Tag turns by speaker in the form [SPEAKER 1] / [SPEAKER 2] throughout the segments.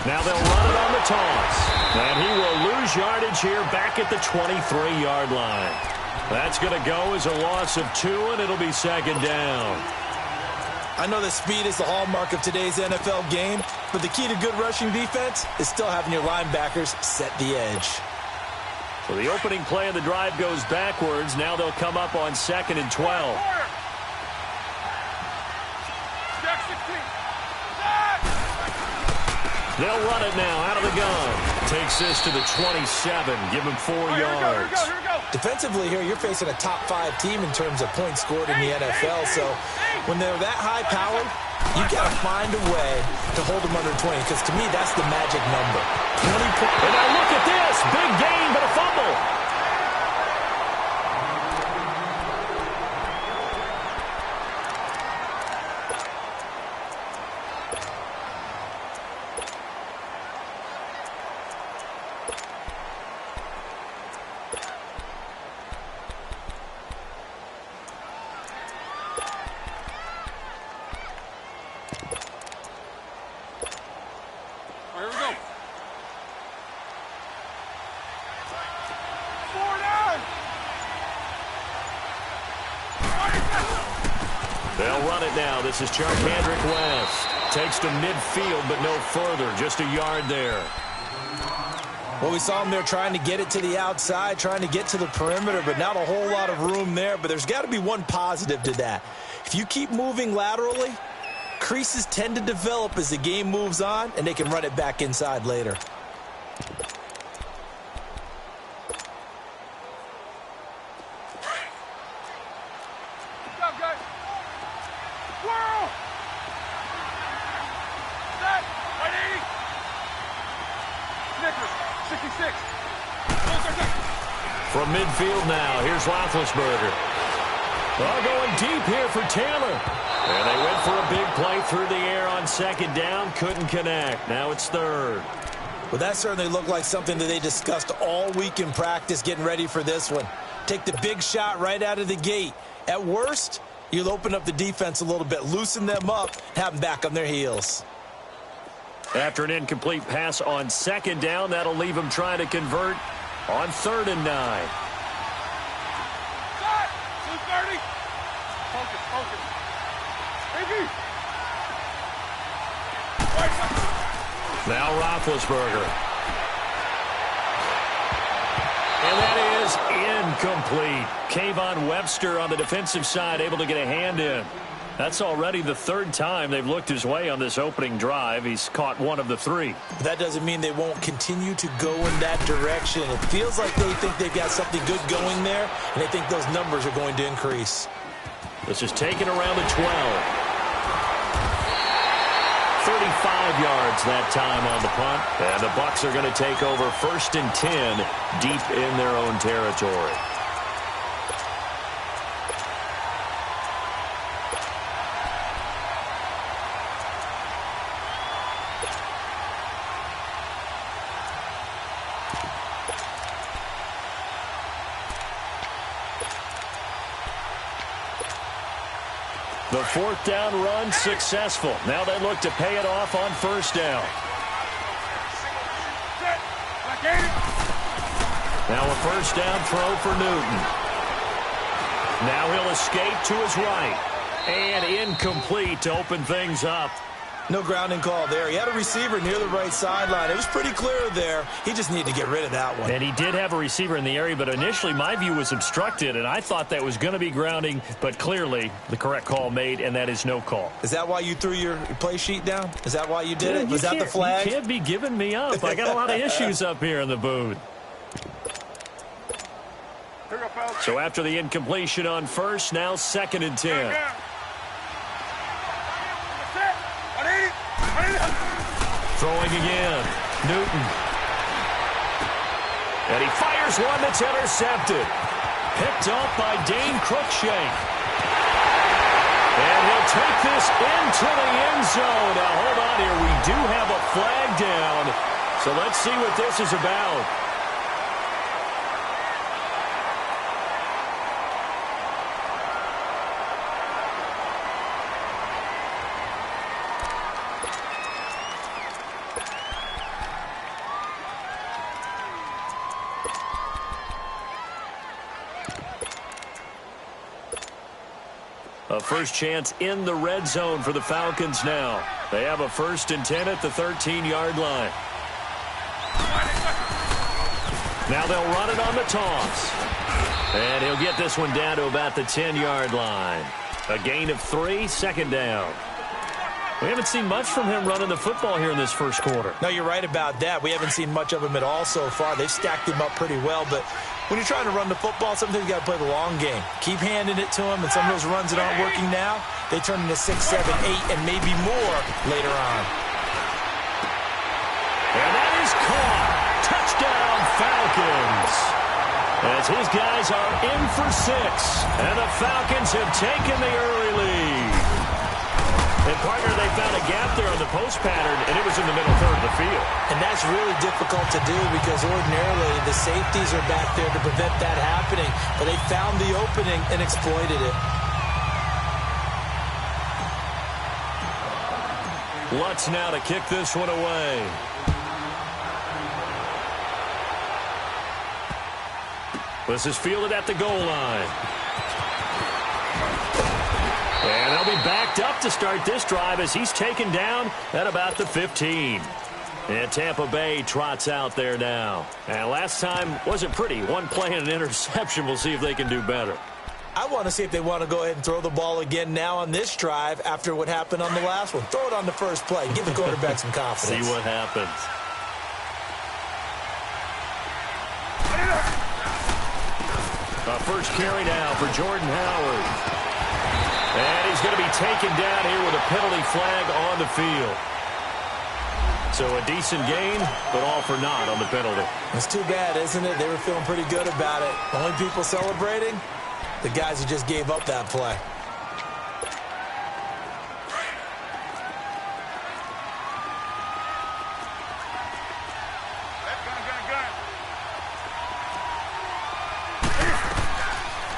[SPEAKER 1] Now they'll run it on the toss. And he will lose yardage here back at the 23-yard line. That's going to go as a loss of 2, and it'll be second down.
[SPEAKER 2] I know that speed is the hallmark of today's NFL game, but the key to good rushing defense is still having your linebackers set the edge.
[SPEAKER 1] So the opening play of the drive goes backwards. Now they'll come up on 2nd and 12. They'll run it now out of the gun. Takes this to the 27. Give him 4 yards.
[SPEAKER 2] Here we go. Defensively here, you're facing a top-5 team in terms of points scored in the NFL. So when they're that high-powered, you got to find a way to hold them under 20. Because to me, that's the magic number. 20 points.
[SPEAKER 1] And now look at this. Big gain, but a fumble. They'll run it now. This is Charkandrick West. Takes to midfield, but no further. Just a yard there.
[SPEAKER 2] Well, we saw him there trying to get it to the outside, trying to get to the perimeter, but not a whole lot of room there. But there's got to be one positive to that. If you keep moving laterally, creases tend to develop as the game moves on, and they can run it back inside later.
[SPEAKER 1] From midfield now, here's Roethlisberger. Going deep here for Taylor. And they went for a big play through the air on 2nd down. Couldn't connect. Now it's 3rd.
[SPEAKER 2] Well, that certainly looked like something that they discussed all week in practice getting ready for this one. Take the big shot right out of the gate. At worst, you'll open up the defense a little bit, loosen them up, have them back on their heels.
[SPEAKER 1] After an incomplete pass on 2nd down, that'll leave them trying to convert on 3rd and 9. Now Roethlisberger. And that is incomplete. Kayvon Webster on the defensive side able to get a hand in. That's already the 3rd time they've looked his way on this opening drive. He's caught 1 of the 3.
[SPEAKER 2] That doesn't mean they won't continue to go in that direction. It feels like they think they've got something good going there, and they think those numbers are going to increase.
[SPEAKER 1] This is taken around the 12. 35 yards that time on the punt. And the Bucs are going to take over 1st and 10 deep in their own territory. The 4th down run successful. Now they look to pay it off on 1st down. Now a 1st down throw for Newton. Now he'll escape to his right. And incomplete to open things up.
[SPEAKER 2] No grounding call there. He had a receiver near the right sideline. It was pretty clear there. He just needed to get rid of that one.
[SPEAKER 1] And he did have a receiver in the area, but initially my view was obstructed, and I thought that was going to be grounding, but clearly the correct call made, and that is no call.
[SPEAKER 2] Is that why you threw your play sheet down? Is that why you did it? Was that the flag?
[SPEAKER 1] You can't be giving me up. I got a lot of issues up here in the booth. So after the incompletion on 1st, now 2nd and 10. Throwing again. Newton. And he fires one that's intercepted. Picked off by Dane Cruikshank. And he'll take this into the end zone. Now, hold on here. We do have a flag down. So let's see what this is about. A first chance in the red zone for the Falcons now. They have a 1st and 10 at the 13-yard line. Now they'll run it on the toss. And he'll get this one down to about the 10-yard line. A gain of 3, 2nd down. We haven't seen much from him running the football here in this first quarter.
[SPEAKER 2] No, you're right about that. We haven't seen much of him at all so far. They've stacked him up pretty well, but when you're trying to run the football, sometimes you got to play the long game. Keep handing it to him, and some of those runs that aren't working now, they turn into 6, 7, 8, and maybe more later on.
[SPEAKER 1] And that is caught. Touchdown, Falcons. As his guys are in for 6, and the Falcons have taken the early lead. And, partner, they found a gap there on the post pattern, and it was in the middle third of the field. And that's really difficult to do because ordinarily the safeties are back there to prevent that happening. But they found the opening and exploited it. Lutz now to kick this one away. This is fielded at the goal line. And they'll be backed up to start this drive as he's taken down at about the 15. And Tampa Bay trots out there now. And last time wasn't pretty. One play and an interception. We'll see if they can do better.
[SPEAKER 2] I want to see if they want to go ahead and throw the ball again now on this drive after what happened on the last one. Throw it on the first play. Give the quarterback some confidence.
[SPEAKER 1] See what happens. First carry now for Jordan Howard. And he's going to be taken down here with a penalty flag on the field. So a decent gain, but all for naught on the penalty.
[SPEAKER 2] It's too bad, isn't it? They were feeling pretty good about it. Only people celebrating, the guys who just gave up that play.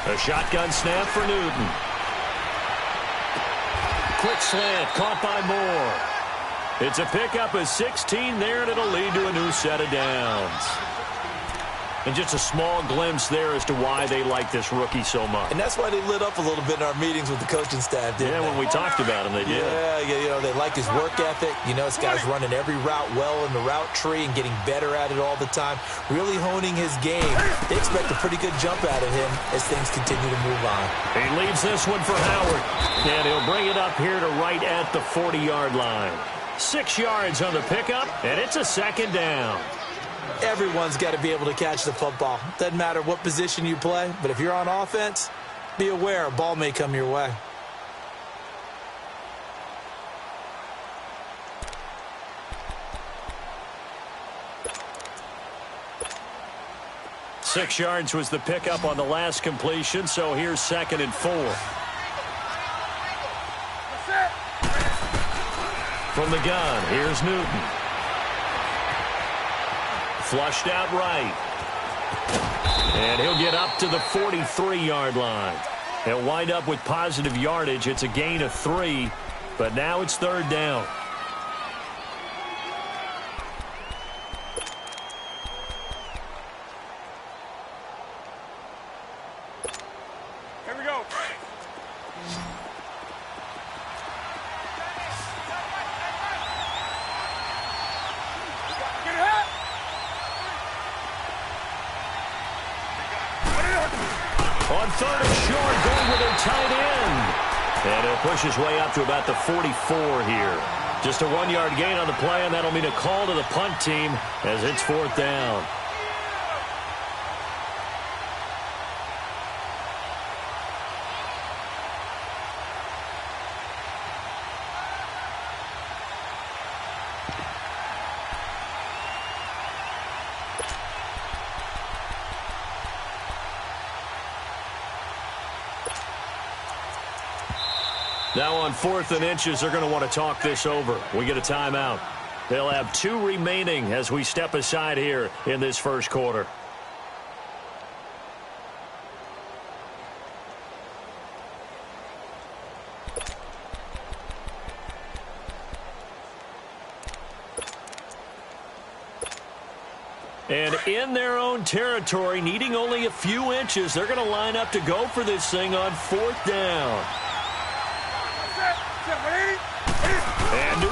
[SPEAKER 1] A shotgun snap for Newton. Quick slant, caught by Moore. It's a pickup of 16 there, and it'll lead to a new set of downs. And just a small glimpse there as to why they like this rookie so much.
[SPEAKER 2] And that's why they lit up a little bit in our meetings with the coaching staff, didn't they?
[SPEAKER 1] When we talked about him, they did.
[SPEAKER 2] Yeah, you know, they like his work ethic. You know, this guy's running every route well in the route tree and getting better at it all the time, really honing his game. They expect a pretty good jump out of him as things continue to move on.
[SPEAKER 1] He leaves this one for Howard, and he'll bring it up here to right at the 40-yard line. 6 yards on the pickup, and it's a 2nd down.
[SPEAKER 2] Everyone's got to be able to catch the football. Doesn't matter what position you play, but if you're on offense, be aware a ball may come your way.
[SPEAKER 1] Six yards was the pickup on the last completion, so here's 2nd and 4. From the gun, here's Newton. Flushed out right. And he'll get up to the 43-yard line. He'll wind up with positive yardage. It's a gain of 3, but now it's 3rd down.
[SPEAKER 3] Here we go.
[SPEAKER 1] On 3rd and short, going with their tight end. And he'll push his way up to about the 44 here. Just a 1-yard gain on the play, and that'll mean a call to the punt team as it's 4th down. Now on 4th and inches, they're going to want to talk this over. We get a timeout. They'll have 2 remaining as we step aside here in this first quarter. And in their own territory, needing only a few inches, they're going to line up to go for this thing on 4th down.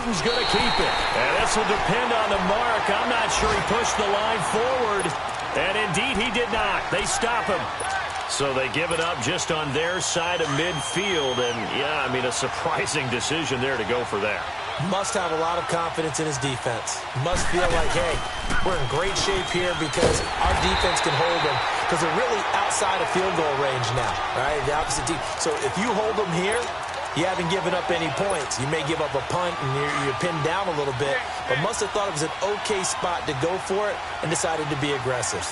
[SPEAKER 1] Newton's going to keep it. And this will depend on the mark. I'm not sure he pushed the line forward. And indeed, he did not. They stop him. So they give it up just on their side of midfield. And, yeah, I mean, a surprising decision there to go for that.
[SPEAKER 2] Must have a lot of confidence in his defense. Must feel like, hey, we're in great shape here because our defense can hold them. Because they're really outside of field goal range now, right? The opposite team. So if you hold them here, you haven't given up any points. You may give up a punt and you're pinned down a little bit. But must have thought it was an okay spot to go for it and decided to be aggressive.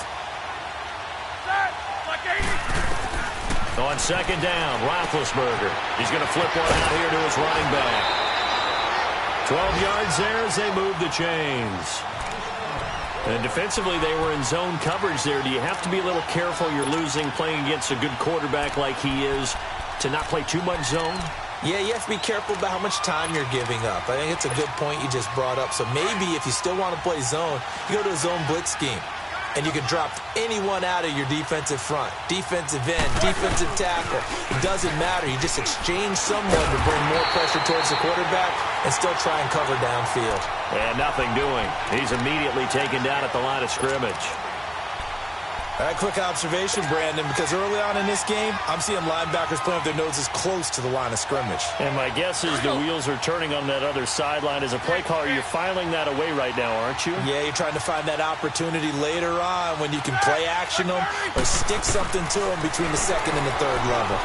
[SPEAKER 1] On second down, Roethlisberger. He's going to flip one out here to his running back. 12 yards there as they move the chains. And defensively, they were in zone coverage there. Do you have to be a little careful? You're losing playing against a good quarterback like he is to not play too much zone?
[SPEAKER 2] Yeah, you have to be careful about how much time you're giving up. I think it's a good point you just brought up. So maybe if you still want to play zone, you go to a zone blitz scheme. And you can drop anyone out of your defensive front. Defensive end, defensive tackle. It doesn't matter. You just exchange someone to bring more pressure towards the quarterback and still try and cover downfield.
[SPEAKER 1] And nothing doing. He's immediately taken down at the line of scrimmage.
[SPEAKER 2] All right, quick observation, Brandon, because early on in this game, I'm seeing linebackers playing with their noses close to the line of scrimmage.
[SPEAKER 1] And my guess is the wheels are turning on that other sideline. As a play caller, you're filing that away right now, aren't you?
[SPEAKER 2] Yeah, you're trying to find that opportunity later on when you can play action them or stick something to them between the second and the third level.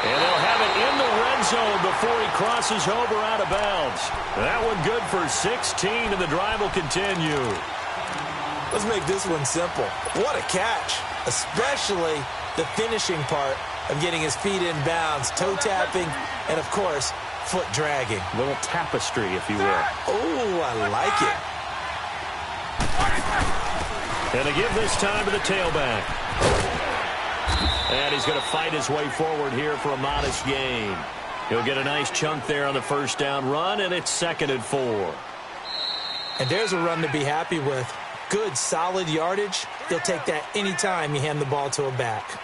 [SPEAKER 1] And they'll have it in the red zone before he crosses over out of bounds. That one good for 16, and the drive will continue.
[SPEAKER 2] Let's make this one simple. What a catch, especially the finishing part of getting his feet in bounds, toe tapping, and, of course, foot dragging.
[SPEAKER 1] A little tapestry, if you will.
[SPEAKER 2] Oh, I like it.
[SPEAKER 1] And they give this time to the tailback. And he's going to fight his way forward here for a modest gain. He'll get a nice chunk there on the first down run, and it's 2nd and 4.
[SPEAKER 2] And there's a run to be happy with. Good, solid yardage. They'll take that anytime you hand the ball to a back.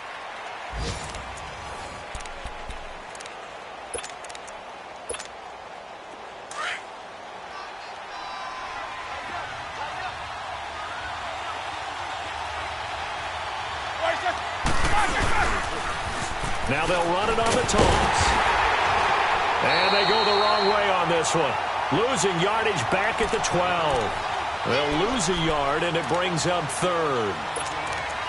[SPEAKER 1] Now they'll run it on the toss. And they go the wrong way on this one. Losing yardage back at the 12. They'll lose a yard, and it brings up 3rd.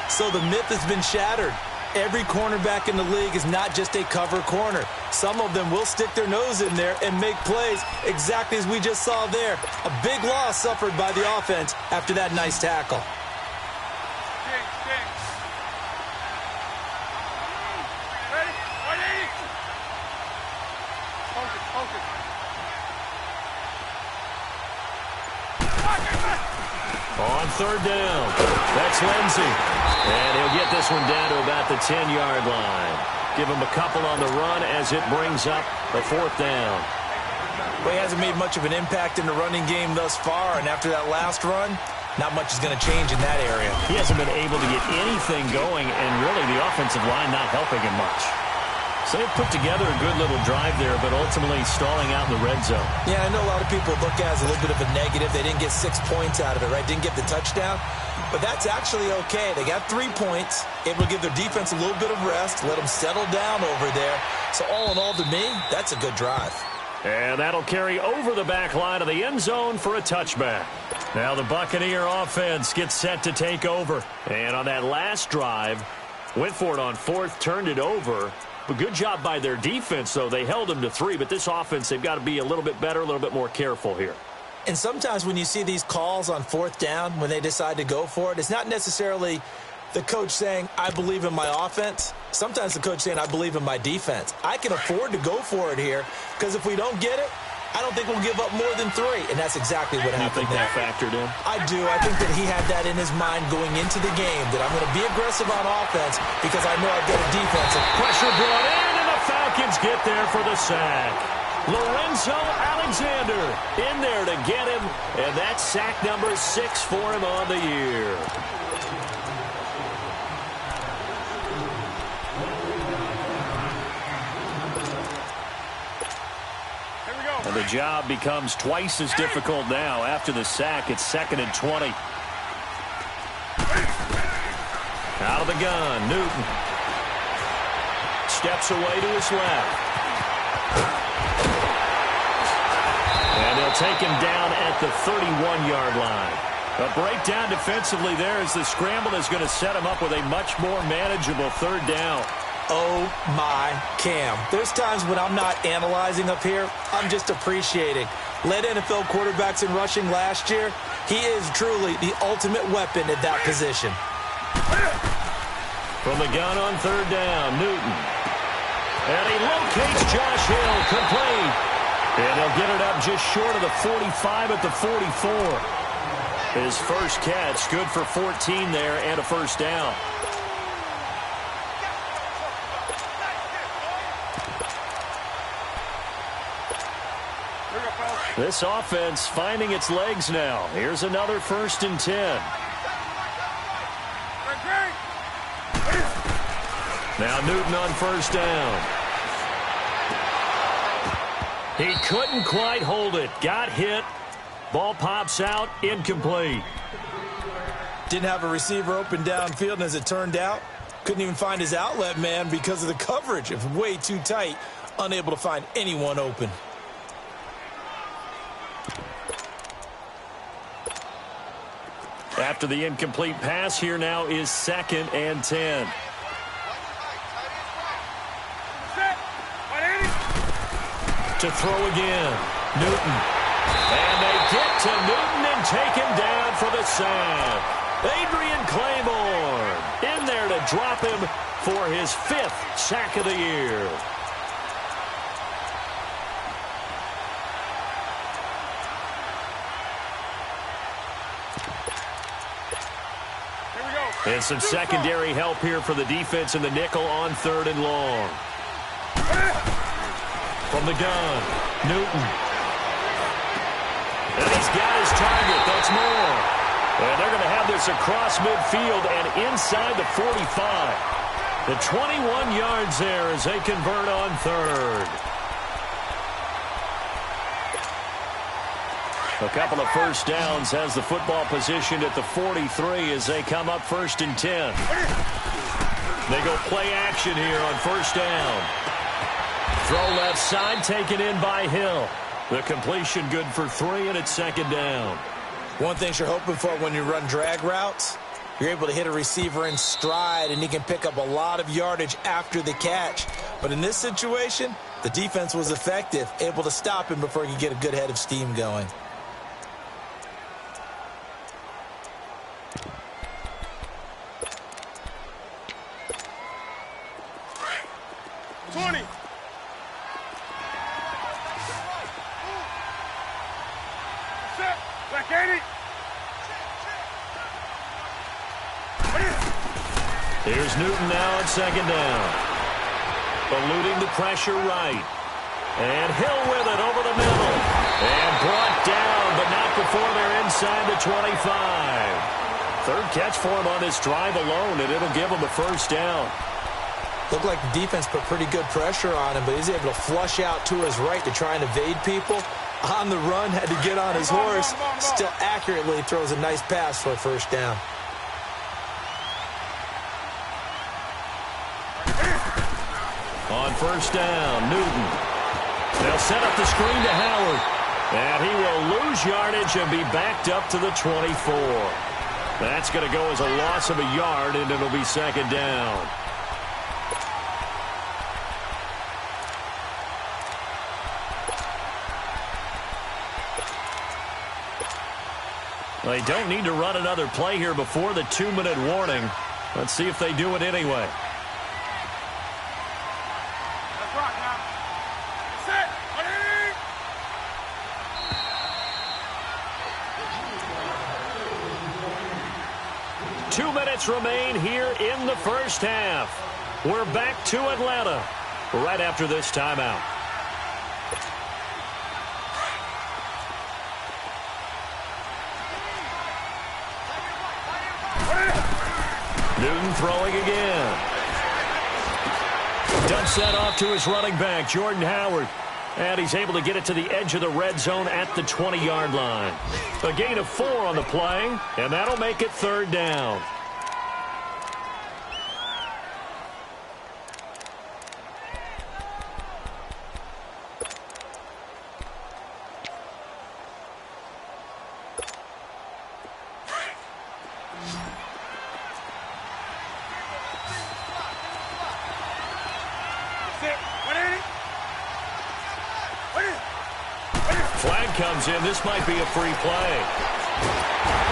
[SPEAKER 2] So the myth has been shattered. Every cornerback in the league is not just a cover corner. Some of them will stick their nose in there and make plays exactly as we just saw there. A big loss suffered by the offense after that nice tackle.
[SPEAKER 1] On 3rd down, that's Lindsey. And he'll get this one down to about the 10-yard line. Give him a couple on the run as it brings up the 4th down.
[SPEAKER 2] Well, he hasn't made much of an impact in the running game thus far, and after that last run, not much is going to change in that area.
[SPEAKER 1] He hasn't been able to get anything going, and really the offensive line not helping him much. So they've put together a good little drive there, but ultimately stalling out in the red zone.
[SPEAKER 2] Yeah, I know a lot of people look at it as a little bit of a negative. They didn't get 6 points out of it, right? Didn't get the touchdown. But that's actually okay. They got 3 points. Able to give their defense a little bit of rest, let them settle down over there. So all in all, to me, that's a good drive.
[SPEAKER 1] And that'll carry over the back line of the end zone for a touchback. Now the Buccaneer offense gets set to take over. And on that last drive, went for it on 4th, turned it over. A good job by their defense, though. They held them to 3, but this offense, they've got to be a little bit better, a little bit more careful here.
[SPEAKER 2] And sometimes when you see these calls on 4th down, when they decide to go for it, it's not necessarily the coach saying, I believe in my offense. Sometimes the coach saying, I believe in my defense. I can afford to go for it here, because if we don't get it, I don't think we'll give up more than 3. And that's exactly what happened there.
[SPEAKER 1] You think that factored in?
[SPEAKER 2] I do. I think that he had that in his mind going into the game, that I'm going to be aggressive on offense because I know I've got a defense.
[SPEAKER 1] Pressure brought in, and the Falcons get there for the sack. Lorenzo Alexander in there to get him, and that's sack number 6 for him on the year. And the job becomes twice as difficult now. After the sack, it's 2nd and 20. Out of the gun, Newton. Steps away to his left. And they'll take him down at the 31-yard line. A breakdown defensively there as the scramble is going to set him up with a much more manageable 3rd down.
[SPEAKER 2] Oh, my Cam. There's times when I'm not analyzing up here. I'm just appreciating. Led NFL quarterbacks in rushing last year. He is truly the ultimate weapon at that position.
[SPEAKER 1] From the gun on 3rd down, Newton. And he locates Josh Hill, complete. And he'll get it up just short of the 45 at the 44. His first catch, good for 14 there and a 1st down. This offense finding its legs now. Here's another 1st and 10. Now Newton on 1st down. He couldn't quite hold it. Got hit. Ball pops out. Incomplete.
[SPEAKER 2] Didn't have a receiver open downfield, and as it turned out, couldn't even find his outlet man because of the coverage. It was way too tight. Unable to find anyone open.
[SPEAKER 1] After the incomplete pass, here now is 2nd and 10. To throw again, Newton. And they get to Newton and take him down for the sack. Adrian Claiborne in there to drop him for his 5th sack of the year. And some secondary help here for the defense in the nickel on 3rd and long. From the gun, Newton. And he's got his target. That's more. And they're going to have this across midfield and inside the 45. The 21 yards there as they convert on 3rd. A couple of 1st downs has the football positioned at the 43 as they come up 1st and 10. They go play action here on 1st down. Throw left side, taken in by Hill. The completion good for 3, and it's 2nd down.
[SPEAKER 2] One thing you're hoping for when you run drag routes, you're able to hit a receiver in stride, and he can pick up a lot of yardage after the catch. But in this situation, the defense was effective, able to stop him before he could get a good head of steam going.
[SPEAKER 1] Here's Newton now at 2nd down. Eluding the pressure right. And Hill with it over the middle. And brought down, but not before they're inside the 25. 3rd catch for him on this drive alone, and it'll give him a 1st down.
[SPEAKER 2] Looked like the defense put pretty good pressure on him, but he's able to flush out to his right to try and evade people. On the run, had to get on his horse. Still accurately throws a nice pass for a 1st down.
[SPEAKER 1] On 1st down, Newton. They'll set up the screen to Howard. And he will lose yardage and be backed up to the 24. That's going to go as a loss of a yard, and it'll be 2nd down. They don't need to run another play here before the 2-minute warning. Let's see if they do it anyway.
[SPEAKER 3] Let's rock now. Set. Ready.
[SPEAKER 1] 2 minutes remain here in the 1st half. We're back to Atlanta right after this timeout. Newton throwing again. Dumps that off to his running back, Jordan Howard. And he's able to get it to the edge of the red zone at the 20-yard line. A gain of 4 on the play, and that'll make it third down.
[SPEAKER 3] Flag
[SPEAKER 1] comes in. This might be a free play.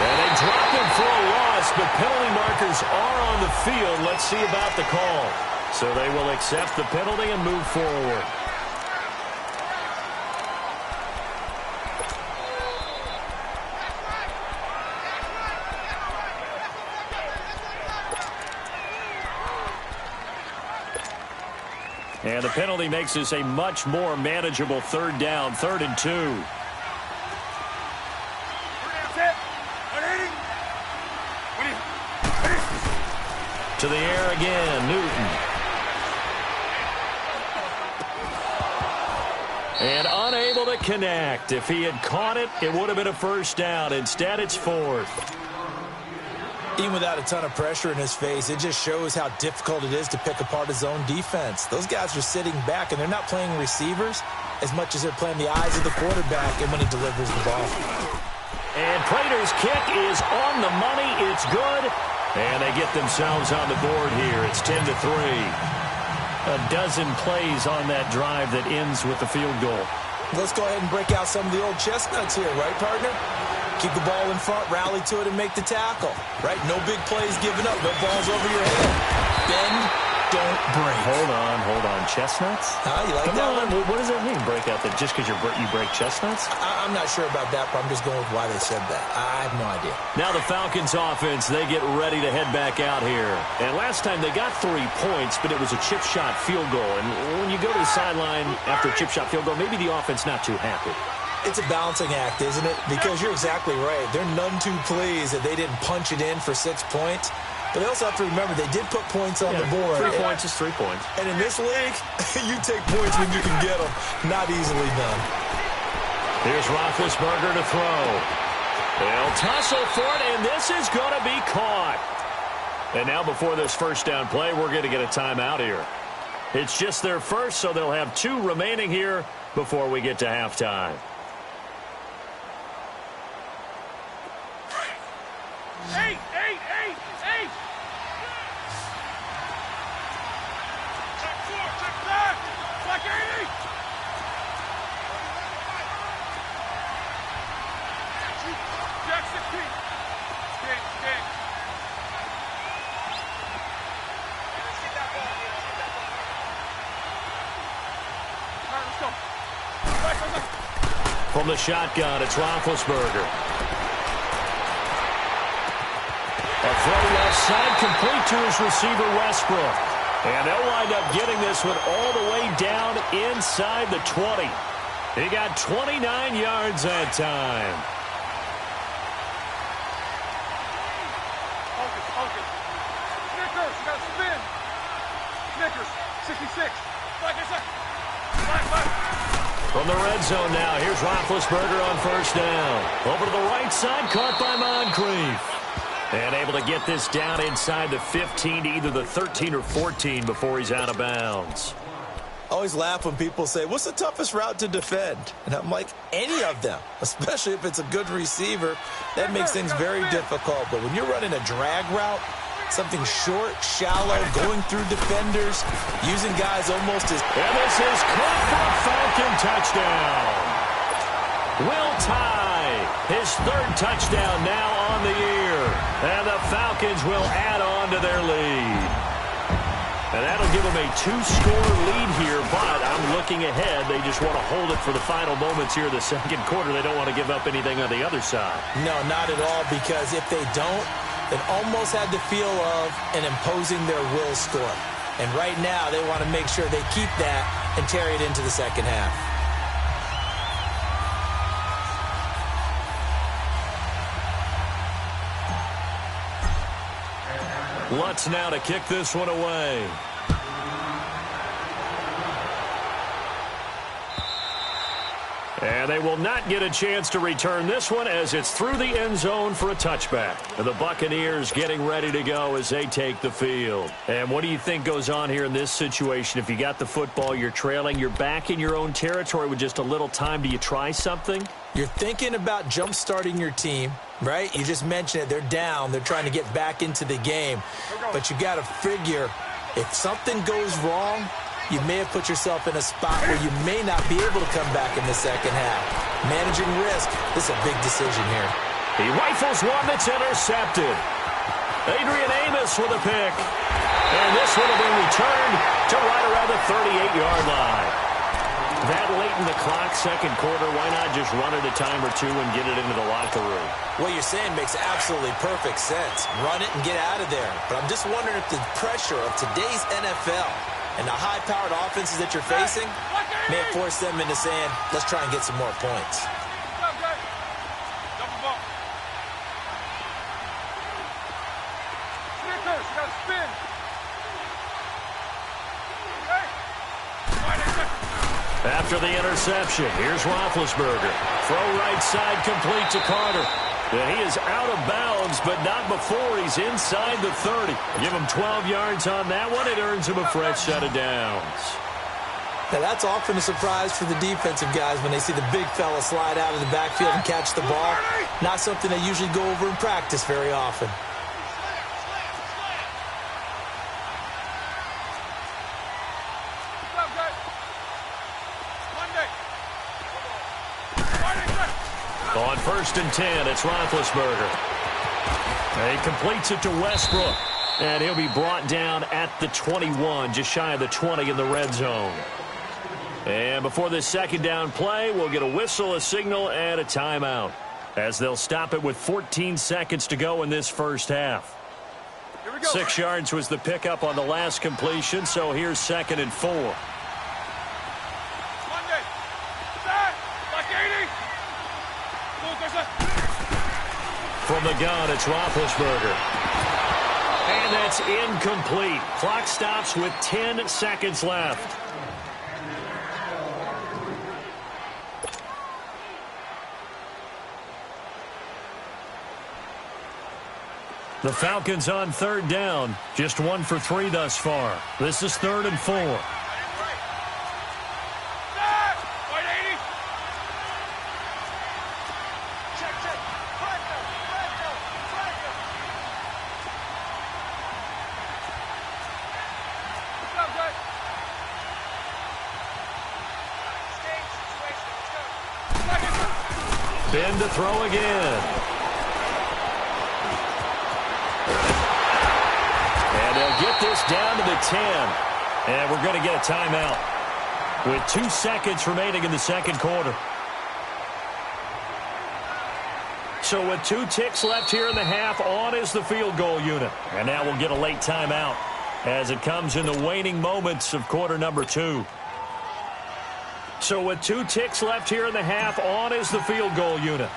[SPEAKER 1] And they drop him for a loss, but penalty markers are on the field. Let's see about the call. So they will accept the penalty and move forward. And the penalty makes this a much more manageable third down, 3rd and 2. To the air again, Newton. And unable to connect. If he had caught it, it would have been a first down. Instead, it's 4th.
[SPEAKER 2] Even without a ton of pressure in his face, it just shows how difficult it is to pick apart his own defense. Those guys are sitting back, and they're not playing receivers as much as they're playing the eyes of the quarterback and when he delivers the ball.
[SPEAKER 1] And Prater's kick is on the money. It's good. And they get themselves on the board here. It's 10-3. A dozen plays on that drive that ends with the field goal.
[SPEAKER 2] Let's go ahead and break out some of the old chestnuts here, right, partner? Keep the ball in front, rally to it, and make the tackle. Right? No big plays given up. No balls over your head. Bend, don't break.
[SPEAKER 1] Hold on. Chestnuts?
[SPEAKER 2] You like that one?
[SPEAKER 1] What does that mean, break out? That just because you break chestnuts?
[SPEAKER 2] I'm not sure about that, but I'm just going with why they said that. I have no idea.
[SPEAKER 1] Now the Falcons offense, they get ready to head back out here. And last time they got 3 points, but it was a chip shot field goal. And when you go to the sideline after a chip shot field goal, maybe the offense not too happy.
[SPEAKER 2] It's a balancing act, isn't it? Because you're exactly right. They're none too pleased that they didn't punch it in for 6 points. But they also have to remember they did put points on the board.
[SPEAKER 1] 3 points is 3 points.
[SPEAKER 2] And in this league, you take points when you can get them. Not easily done.
[SPEAKER 1] Here's Roethlisberger to throw. They'll tussle for it, and this is going to be caught. And now before this first down play, we're going to get a timeout here. It's just their first, so they'll have 2 remaining here before we get to halftime.
[SPEAKER 3] Eight. Check 9. Black 80. Jack 16. Skate. All right, let's go. Right.
[SPEAKER 1] From the shotgun, it's Roethlisberger. A throw left side, complete to his receiver, Westbrook. And they'll wind up getting this one all the way down inside the 20. He got 29 yards that time.
[SPEAKER 3] Focus. Snickers, you got to spin. Snickers, 66. Black.
[SPEAKER 1] From the red zone now, here's Roethlisberger on first down. Over to the right side, caught by Moncrief. And able to get this down inside the 15 to either the 13 or 14 before he's out of bounds.
[SPEAKER 2] I always laugh when people say, what's the toughest route to defend? And I'm like, any of them, especially if it's a good receiver. That makes things very difficult. But when you're running a drag route, something short, shallow, going through defenders, using guys almost as...
[SPEAKER 1] And this is caught for a Falcon touchdown. Will tie his 3rd touchdown now on the year. And the Falcons will add on to their lead. And that'll give them a 2-score lead here, but I'm looking ahead. They just want to hold it for the final moments here in the second quarter. They don't want to give up anything on the other side.
[SPEAKER 2] No, not at all, because if they don't, it almost had the feel of an imposing their will score. And right now, they want to make sure they keep that and carry it into the second half.
[SPEAKER 1] Lutz now to kick this one away. And they will not get a chance to return this one as it's through the end zone for a touchback. And the Buccaneers getting ready to go as they take the field. And what do you think goes on here in this situation? If you got the football, you're trailing, you're back in your own territory with just a little time. Do you try something?
[SPEAKER 2] You're thinking about jump-starting your team, right? You just mentioned it. They're down. They're trying to get back into the game. But you got to figure if something goes wrong, you may have put yourself in a spot where you may not be able to come back in the second half. Managing risk, this is a big decision here.
[SPEAKER 1] He rifles one that's intercepted. Adrian Amos with a pick. And this one will be returned to right around the 38-yard line. That late in the clock, second quarter, why not just run it a time or two and get it into the locker room?
[SPEAKER 2] What you're saying makes absolutely perfect sense. Run it and get out of there. But I'm just wondering if the pressure of today's NFL and the high-powered offenses that you're facing may have forced them into saying, let's try and get some more points.
[SPEAKER 1] After the interception, here's Roethlisberger. Throw right side complete to Carter. And he is out of bounds, but not before he's inside the 30. Give him 12 yards on that one. It earns him a fresh set of downs.
[SPEAKER 2] Now, that's often a surprise for the defensive guys when they see the big fella slide out of the backfield and catch the ball. Not something they usually go over in practice very often.
[SPEAKER 1] On 1st and 10, it's Roethlisberger. He completes it to Westbrook. And he'll be brought down at the 21, just shy of the 20 in the red zone. And before this second down play, we'll get a whistle, a signal, and a timeout, as they'll stop it with 14 seconds to go in this first half. 6 yards was the pickup on the last completion, so here's 2nd and 4. From the gun, it's Roethlisberger. And that's incomplete. Clock stops with 10 seconds left. The Falcons on 3rd down. Just 1 for 3 thus far. This is 3rd and 4. Ben to throw again. And they'll get this down to the 10. And we're going to get a timeout with 2 seconds remaining in the second quarter. So with 2 ticks left here in the half, on is the field goal unit. And now we'll get a late timeout as it comes in the waning moments of quarter number 2. So with 2 ticks left here in the half, on is the field goal unit.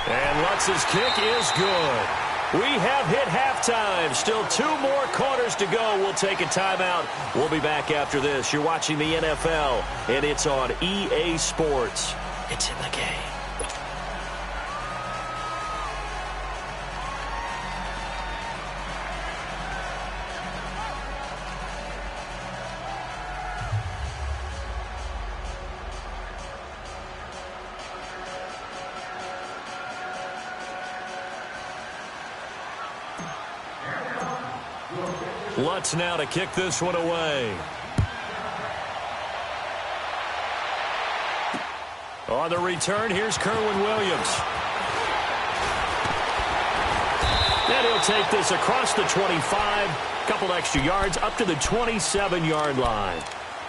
[SPEAKER 1] And Lutz's kick is good. We have hit halftime. Still 2 more quarters to go. We'll take a timeout. We'll be back after this. You're watching the NFL, and it's on EA Sports. It's in the game. Lutz now to kick this one away. On the return, here's Kerwin Williams. And he'll take this across the 25, couple extra yards, up to the 27-yard line.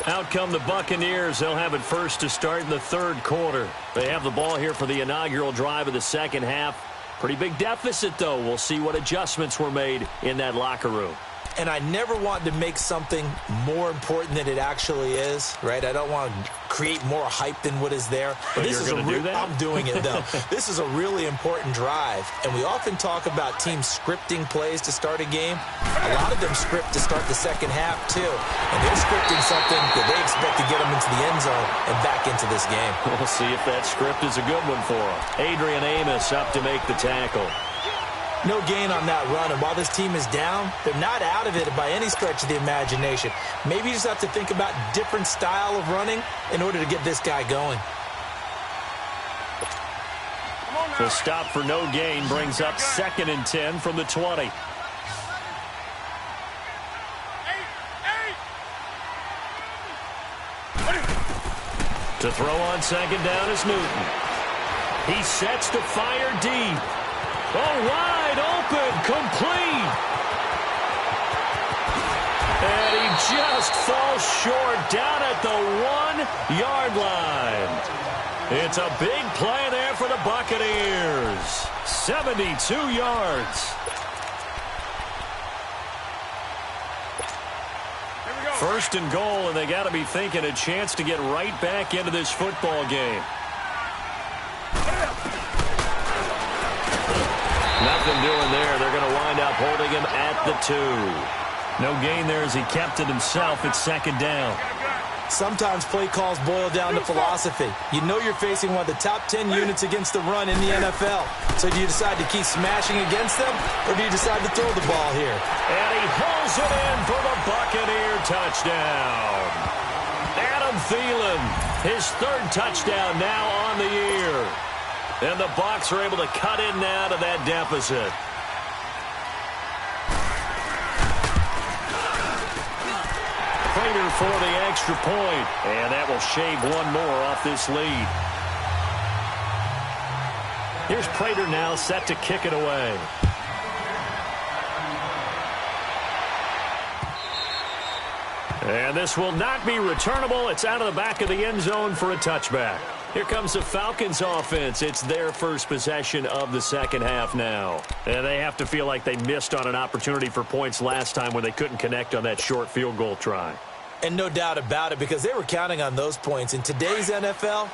[SPEAKER 1] Out come the Buccaneers. They'll have it first to start in the 3rd quarter. They have the ball here for the inaugural drive of the second half. Pretty big deficit, though. We'll see what adjustments were made in that locker room.
[SPEAKER 2] and I never want to make something more important than it actually is, right? I don't want to create more hype than what is there.
[SPEAKER 1] But this you're going to do that?
[SPEAKER 2] I'm doing it, though. This is a really important drive, and we often talk about teams scripting plays to start a game. A lot of them script to start the second half, too, and they're scripting something that they expect to get them into the end zone and back into this game.
[SPEAKER 1] We'll see if that script is a good one for them. Adrian Amos up to make the tackle.
[SPEAKER 2] No gain on that run, and while this team is down, they're not out of it by any stretch of the imagination. Maybe you just have to think about different style of running in order to get this guy going.
[SPEAKER 1] The stop for no gain brings up 2nd and 10 from the 20. To throw on 2nd down is Newton. He sets to fire deep. Oh, wide open, complete. And he just falls short down at the 1-yard line. It's a big play there for the Buccaneers. 72 yards. First and goal, and they got to be thinking a chance to get right back into this football game. Nothing doing there. They're going to wind up holding him at the 2. No gain there as he kept it himself at 2nd down.
[SPEAKER 2] Sometimes play calls boil down to philosophy. You know you're facing one of the top 10 units against the run in the NFL. So do you decide to keep smashing against them, or do you decide to throw the ball here?
[SPEAKER 1] And he hauls it in for the Buccaneer touchdown. Adam Thielen, his 3rd touchdown now on the year. And the Bucs are able to cut in now to that deficit. Prater for the extra point. And that will shave one more off this lead. Here's Prater now set to kick it away. And this will not be returnable. It's out of the back of the end zone for a touchback. Here comes the Falcons offense. It's their first possession of the second half now. And they have to feel like they missed on an opportunity for points last time when they couldn't connect on that short field goal try.
[SPEAKER 2] And no doubt about it, because they were counting on those points. In today's NFL,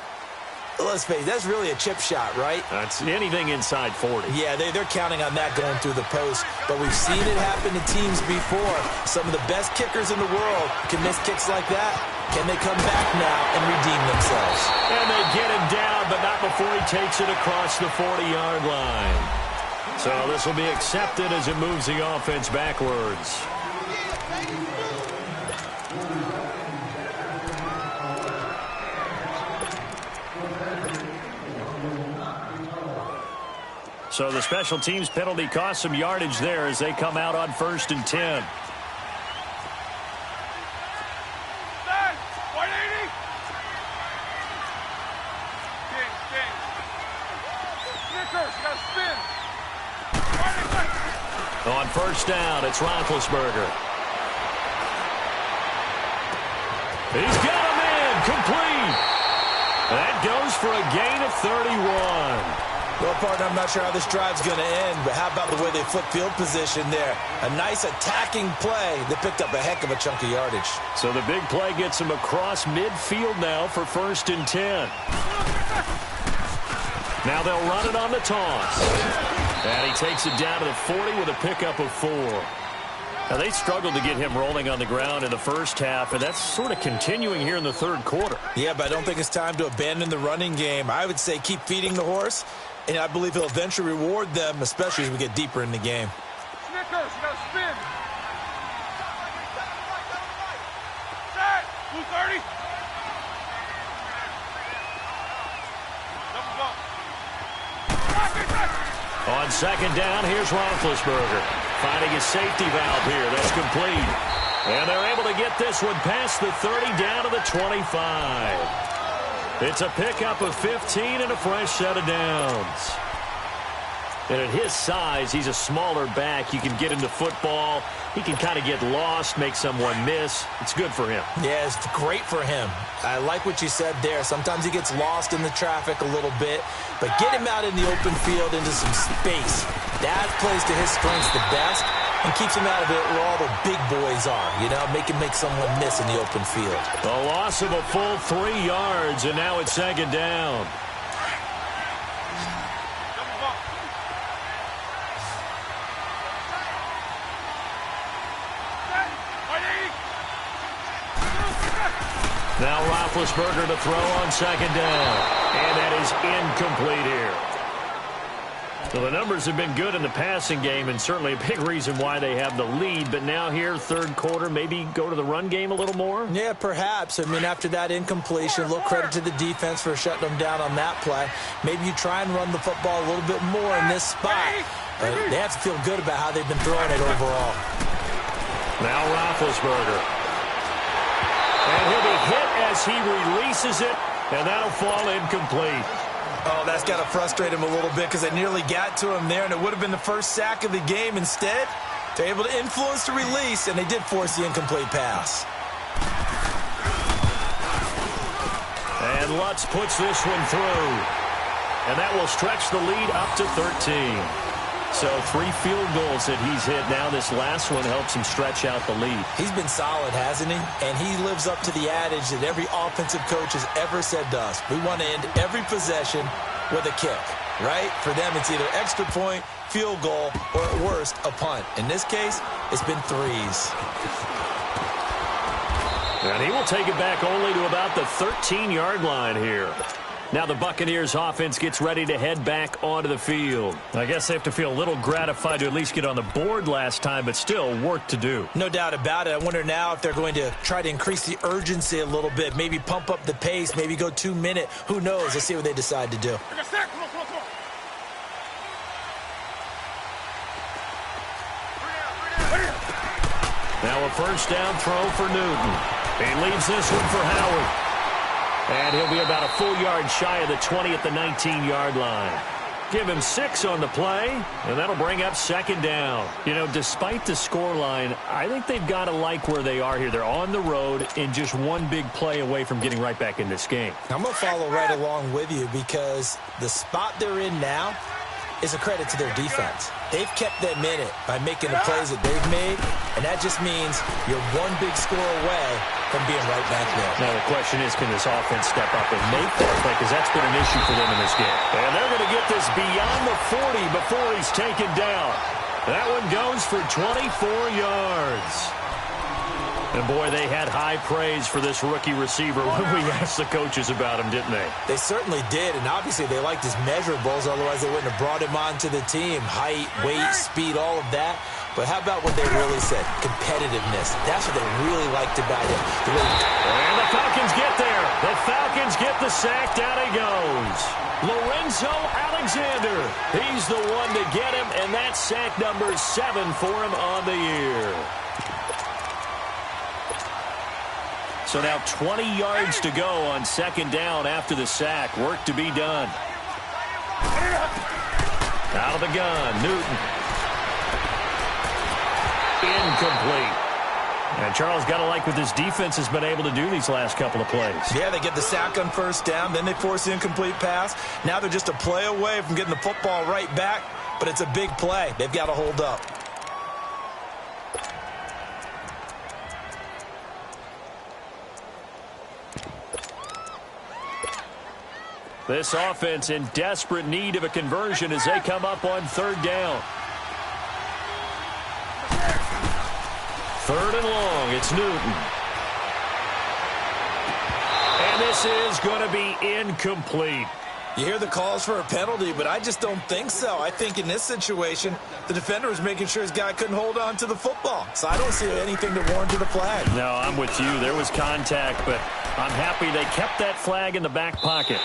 [SPEAKER 2] let's face it, that's really a chip shot, right?
[SPEAKER 1] That's anything inside 40.
[SPEAKER 2] Yeah, they're counting on that going through the post. But we've seen it happen to teams before. Some of the best kickers in the world can miss kicks like that. Can they come back now and redeem themselves?
[SPEAKER 1] And they get him down, but not before he takes it across the 40-yard line. So this will be accepted as it moves the offense backwards. So the special teams penalty cost some yardage there as they come out on 1st and 10. On 1st down, it's Roethlisberger. He's got him in, complete. That goes for a gain of 31.
[SPEAKER 2] Well, partner, I'm not sure how this drive's going to end, but how about the way they flip field position there? A nice attacking play that picked up a heck of a chunk of yardage.
[SPEAKER 1] So the big play gets him across midfield now for 1st and 10. Now they'll run it on the toss. And he takes it down to the 40 with a pickup of 4. Now, they struggled to get him rolling on the ground in the first half, and that's sort of continuing here in the 3rd quarter.
[SPEAKER 2] Yeah, but I don't think it's time to abandon the running game. I would say keep feeding the horse, and I believe he'll eventually reward them, especially as we get deeper in the game.
[SPEAKER 3] Snickers, you got to spin. Set, 230. Double bump.
[SPEAKER 1] On 2nd down, here's Roethlisberger. Finding his safety valve here. That's complete. And they're able to get this one past the 30 down to the 25. It's a pickup of 15 and a fresh set of downs. And at his size, he's a smaller back. You can get into football. He can kind of get lost, make someone miss. It's good for him.
[SPEAKER 2] Yeah, it's great for him. I like what you said there. Sometimes he gets lost in the traffic a little bit, but get him out in the open field into some space. That plays to his strengths the best, and keeps him out of it where all the big boys are, you know, make someone miss in the open field.
[SPEAKER 1] A loss of a full 3 yards, and now it's second down. Now Roethlisberger to throw on second down. And that is incomplete here. So the numbers have been good in the passing game, and certainly a big reason why they have the lead. But now here, third quarter, maybe go to the run game a little more?
[SPEAKER 2] Yeah, perhaps. I mean, after that incompletion, a little credit to the defense for shutting them down on that play. Maybe you try and run the football a little bit more in this spot. They have to feel good about how they've been throwing it overall.
[SPEAKER 1] Now Roethlisberger. And he'll be hit as he releases it, and that'll fall incomplete.
[SPEAKER 2] Oh, that's got to frustrate him a little bit because they nearly got to him there, and it would have been the first sack of the game. Instead, they're able to influence the release, and they did force the incomplete pass.
[SPEAKER 1] And Lutz puts this one through. And that will stretch the lead up to 13. So 3 field goals that he's hit now. This last one helps him stretch out the lead.
[SPEAKER 2] He's been solid, hasn't he? And he lives up to the adage that every offensive coach has ever said to us. We want to end every possession with a kick, right? For them, it's either extra point, field goal, or at worst, a punt. In this case, it's been 3s.
[SPEAKER 1] And he will take it back only to about the 13-yard line here. Now the Buccaneers offense gets ready to head back onto the field. I guess they have to feel a little gratified to at least get on the board last time, but still work to do.
[SPEAKER 2] No doubt about it. I wonder now if they're going to try to increase the urgency a little bit, maybe pump up the pace, maybe go 2-minute. Who knows? Let's see what they decide to do.
[SPEAKER 1] Now a first down throw for Newton. He leaves this one for Howard. And he'll be about a full yard shy of the 20 at the 19-yard line. Give him 6 on the play, and that'll bring up second down. You know, despite the scoreline, I think they've got to like where they are here. They're on the road and just one big play away from getting right back in this game.
[SPEAKER 2] I'm going to follow right along with you because the spot they're in now is a credit to their defense. They've kept them in it by making the plays that they've made, and that just means you're one big score away from being right back there.
[SPEAKER 1] Now the question is, can this offense step up and make that play? Because that's been an issue for them in this game. And they're going to get this beyond the 40 before he's taken down. That one goes for 24 yards. And, boy, they had high praise for this rookie receiver when we asked the coaches about him, didn't they?
[SPEAKER 2] They certainly did, and obviously they liked his measurables. Otherwise, they wouldn't have brought him onto the team. Height, weight, speed, all of that. But how about what they really said? Competitiveness. That's what they really liked about him.
[SPEAKER 1] And the Falcons get there. The Falcons get the sack. Down he goes. Lorenzo Alexander. He's the one to get him, and that's sack number 7 for him on the year. So now 20 yards to go on second down after the sack. Work to be done. Out of the gun, Newton. Incomplete. And Charles, got to like what this defense has been able to do these last couple of plays.
[SPEAKER 2] Yeah, they get the sack on first down, then they force the incomplete pass. Now they're just a play away from getting the football right back, but it's a big play. They've got to hold up.
[SPEAKER 1] This offense in desperate need of a conversion as they come up on third down. Third and long, it's Newton. And this is going to be incomplete.
[SPEAKER 2] You hear the calls for a penalty, but I just don't think so. I think in this situation, the defender was making sure his guy couldn't hold on to the football. So I don't see anything to warrant a flag.
[SPEAKER 1] No, I'm with you. There was contact, but I'm happy they kept that flag in the back pocket.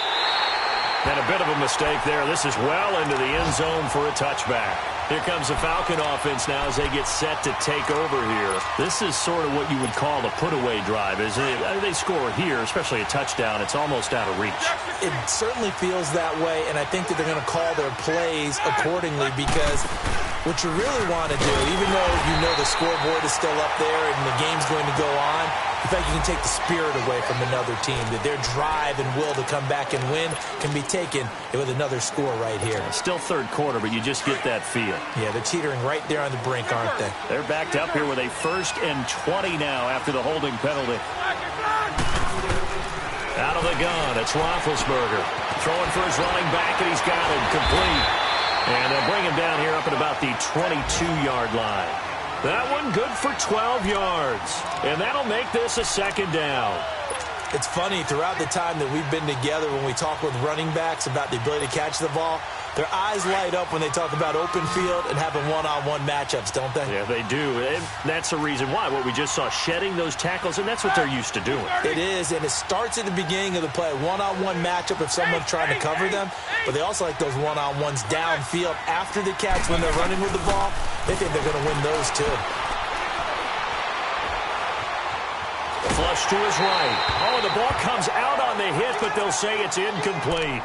[SPEAKER 1] And a bit of a mistake there. This is well into the end zone for a touchback. Here comes the Falcon offense now as they get set to take over here. This is sort of what you would call a put-away drive, isn't it? They score here, especially a touchdown. It's almost out of reach.
[SPEAKER 2] It certainly feels that way, and I think that they're going to call their plays accordingly because what you really want to do, even though you know the scoreboard is still up there and the game's going to go on, in fact, you can take the spirit away from another team, that their drive and will to come back and win can be taken with another score right here.
[SPEAKER 1] Still third quarter, but you just get that feel.
[SPEAKER 2] Yeah, they're teetering right there on the brink, aren't they?
[SPEAKER 1] They're backed up here with a 1st and 20 now after the holding penalty. Out of the gun, it's Roethlisberger. Throwing for his running back, and he's got him complete. And they'll bring him down here up at about the 22-yard line. That one good for 12 yards. And that'll make this a 2nd down.
[SPEAKER 2] It's funny, throughout the time that we've been together, when we talk with running backs about the ability to catch the ball, their eyes light up when they talk about open field and having one-on-one matchups, don't they?
[SPEAKER 1] Yeah, they do. And that's the reason why. What we just saw, shedding those tackles, and that's what they're used to doing.
[SPEAKER 2] It is, and it starts at the beginning of the play. One-on-one matchup if someone's trying to cover them, but they also like those one-on-ones downfield after the catch when they're running with the ball. They think they're going to win those, too.
[SPEAKER 1] Flush to his right. Oh, the ball comes out on the hit, but they'll say it's incomplete.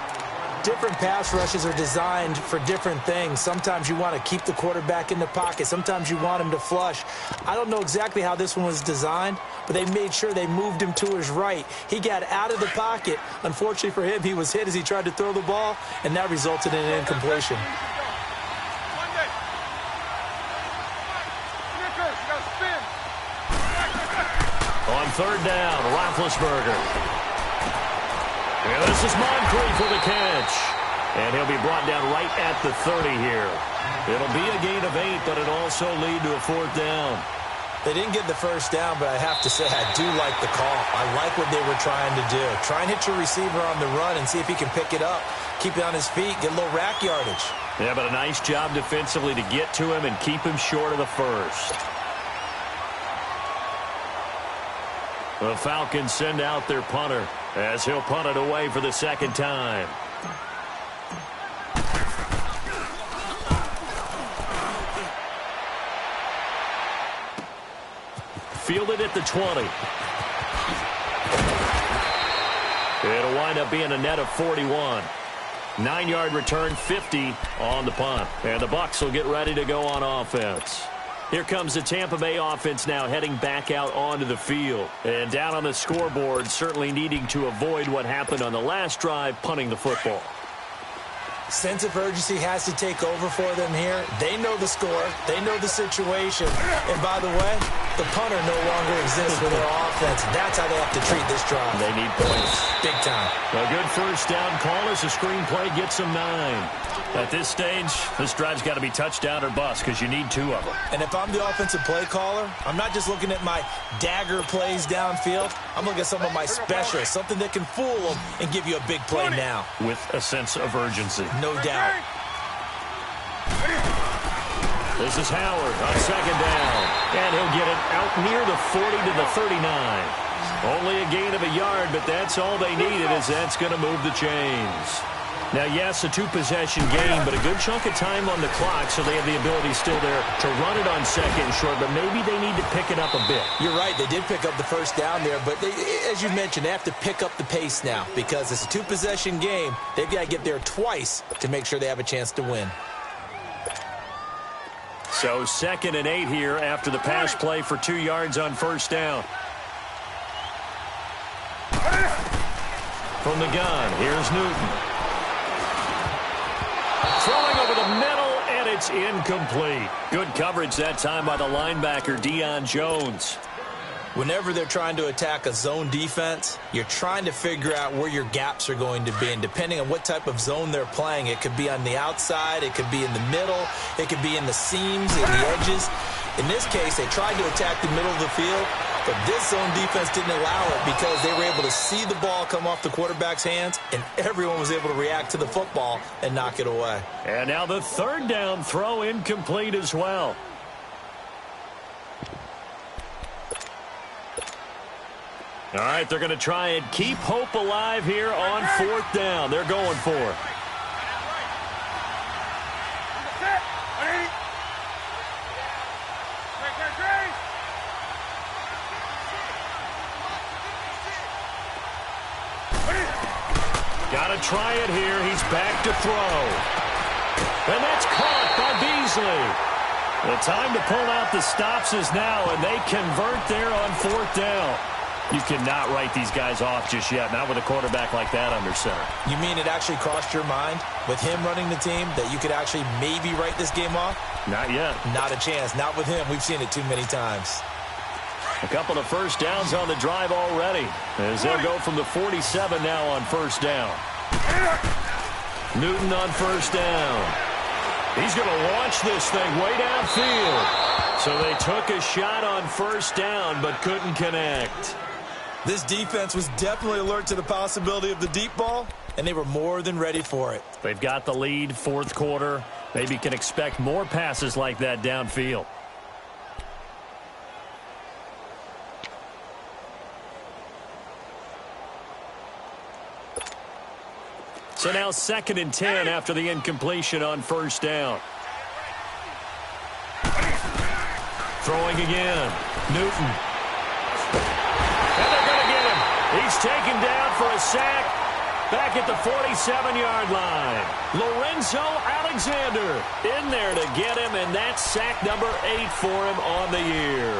[SPEAKER 2] Different pass rushes are designed for different things. Sometimes you want to keep the quarterback in the pocket. Sometimes you want him to flush. I don't know exactly how this one was designed, but they made sure they moved him to his right. He got out of the pocket. Unfortunately for him, he was hit as he tried to throw the ball, and that resulted in an incompletion.
[SPEAKER 1] On 3rd down, Roethlisberger. And this is Moncrief for the catch. And he'll be brought down right at the 30 here. It'll be a gain of 8, but it'll also lead to a 4th down.
[SPEAKER 2] They didn't get the 1st down, but I have to say I do like the call. I like what they were trying to do. Try and hit your receiver on the run and see if he can pick it up. Keep it on his feet, get a little rack yardage.
[SPEAKER 1] Yeah, but a nice job defensively to get to him and keep him short of the 1st. The Falcons send out their punter as he'll punt it away for the 2nd time. Fielded at the 20. It'll wind up being a net of 41. 9-yard return, 50 on the punt. And the Bucs will get ready to go on offense. Here comes the Tampa Bay offense now heading back out onto the field. And down on the scoreboard, certainly needing to avoid what happened on the last drive, punting the football.
[SPEAKER 2] Sense of urgency has to take over for them here. They know the score. They know the situation. And by the way, the punter no longer exists for their offense. That's how they have to treat this drive.
[SPEAKER 1] They need points.
[SPEAKER 2] Big time.
[SPEAKER 1] A good 1st down call as the screenplay gets them 9. At this stage, this drive's got to be touchdown or bust because you need 2 of them.
[SPEAKER 2] And if I'm the offensive play caller, I'm not just looking at my dagger plays downfield. I'm looking at some of my specials, something that can fool them and give you a big play now.
[SPEAKER 1] With a sense of urgency.
[SPEAKER 2] No doubt.
[SPEAKER 1] This is Howard on 2nd down. And he'll get it out near the 40 to the 39. Only a gain of a yard, but that's all they needed, as that's going to move the chains. Now, yes, a 2-possession game, but a good chunk of time on the clock, so they have the ability still there to run it on 2nd and short, but maybe they need to pick it up a bit.
[SPEAKER 2] You're right. They did pick up the 1st down there, but they, as you mentioned, they have to pick up the pace now because it's a 2-possession game. They've got to get there twice to make sure they have a chance to win.
[SPEAKER 1] So 2nd and 8 here after the pass play for 2 yards on 1st down. From the gun, here's Newton. Throwing over the middle, and it's incomplete. Good coverage that time by the linebacker, Deion Jones.
[SPEAKER 2] Whenever they're trying to attack a zone defense, you're trying to figure out where your gaps are going to be. And depending on what type of zone they're playing, it could be on the outside, it could be in the middle, it could be in the seams and the edges. In this case, they tried to attack the middle of the field, but this zone defense didn't allow it because they were able to see the ball come off the quarterback's hands, and everyone was able to react to the football and knock it away.
[SPEAKER 1] And now the 3rd down throw incomplete as well. All right, they're going to try and keep hope alive here on 4th down. They're going for it. Got to try it here. He's back to throw. And that's caught by Beasley. The time to pull out the stops is now, and they convert there on 4th down. You cannot write these guys off just yet, not with a quarterback like that under center.
[SPEAKER 2] You mean it actually crossed your mind with him running the team that you could actually maybe write this game off?
[SPEAKER 1] Not yet.
[SPEAKER 2] Not a chance. Not with him. We've seen it too many times.
[SPEAKER 1] A couple of first downs on the drive already, as they'll go from the 47 now on first down. Newton on first down. He's going to launch this thing way downfield. So they took a shot on first down but couldn't connect.
[SPEAKER 2] This defense was definitely alert to the possibility of the deep ball, and they were more than ready for it.
[SPEAKER 1] They've got the lead, fourth quarter. Maybe can expect more passes like that downfield. So now 2nd and 10 after the incompletion on first down. Throwing again. Newton. And they're going to get him. He's taken down for a sack back at the 47-yard line. Lorenzo Alexander in there to get him, and that's sack number 8 for him on the year.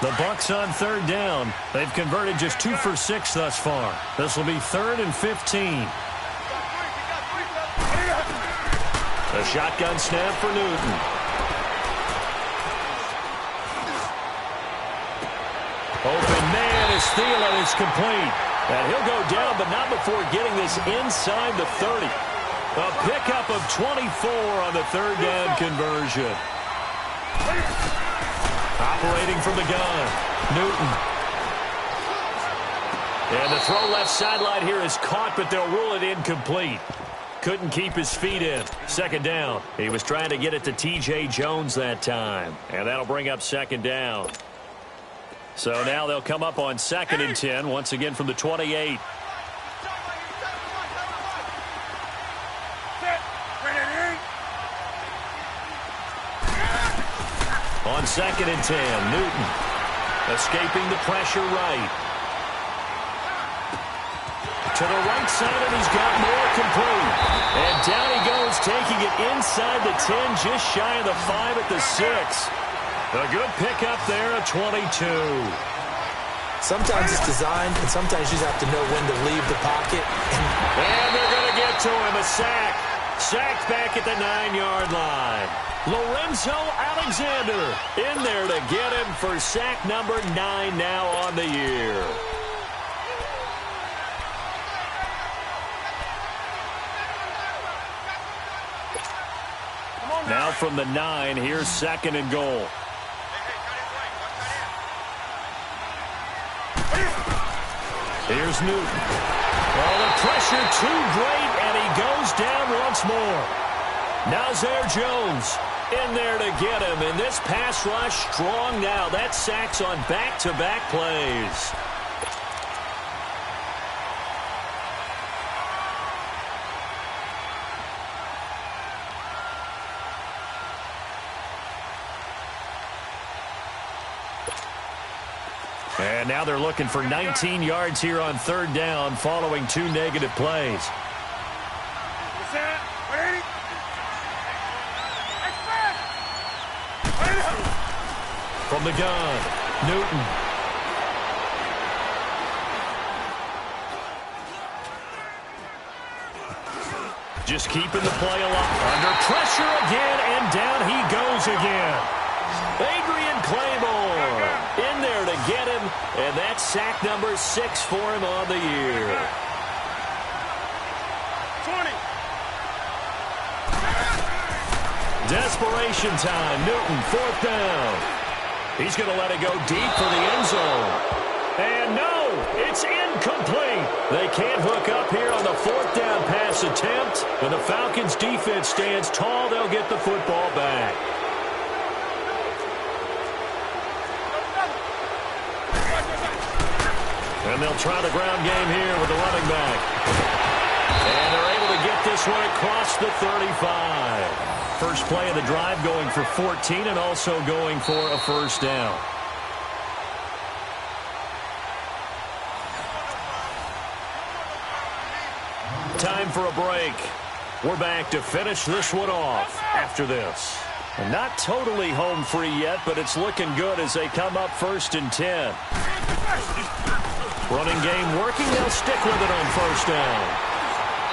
[SPEAKER 1] The Bucs on third down. They've converted just 2 for 6 thus far. This will be 3rd and 15. A shotgun snap for Newton. Open man is Thielen. It's complete. And he'll go down, but not before getting this inside the 30. A pickup of 24 on the third down conversion. Operating from the gun, Newton. And the throw left sideline here is caught, but they'll rule it incomplete. Couldn't keep his feet in. 2nd down. He was trying to get it to T.J. Jones that time. And that'll bring up 2nd down. So now they'll come up on 2nd and 10, once again from the 28. On 2nd and 10, Newton escaping the pressure right. To the right side, and he's got more complete. And down he goes, taking it inside the 10, just shy of the 5 at the 6. A good pickup there at 22.
[SPEAKER 2] Sometimes it's designed, and sometimes you just have to know when to leave the pocket.
[SPEAKER 1] And they're going to get to him, a sack. Sacked back at the 9-yard line. Lorenzo Alexander in there to get him for sack number 9 now on the year. Now from the 9, here's 2nd and goal. Here's Newton. Oh, the pressure too great, and he goes down once more. Now Zare Jones in there to get him, and this pass rush strong now. That sacks on back-to-back plays. And now they're looking for 19 yards here on third down following 2 negative plays. From the gun, Newton. Just keeping the play alive. Under pressure again, and down he goes again. Adrian Claymore in there to get him, and that's sack number 6 for him on the year.
[SPEAKER 3] 20.
[SPEAKER 1] Desperation time. Newton, 4th down. He's going to let it go deep for the end zone. And no, it's incomplete. They can't hook up here on the 4th down pass attempt. When the Falcons defense stands tall, they'll get the football back. And they'll try the ground game here with the running back. And they're able to get this one across the 35. First play of the drive going for 14 and also going for a first down. Time for a break. We're back to finish this one off after this. And not totally home free yet, but it's looking good as they come up 1st and 10. Running game working. They'll stick with it on 1st down.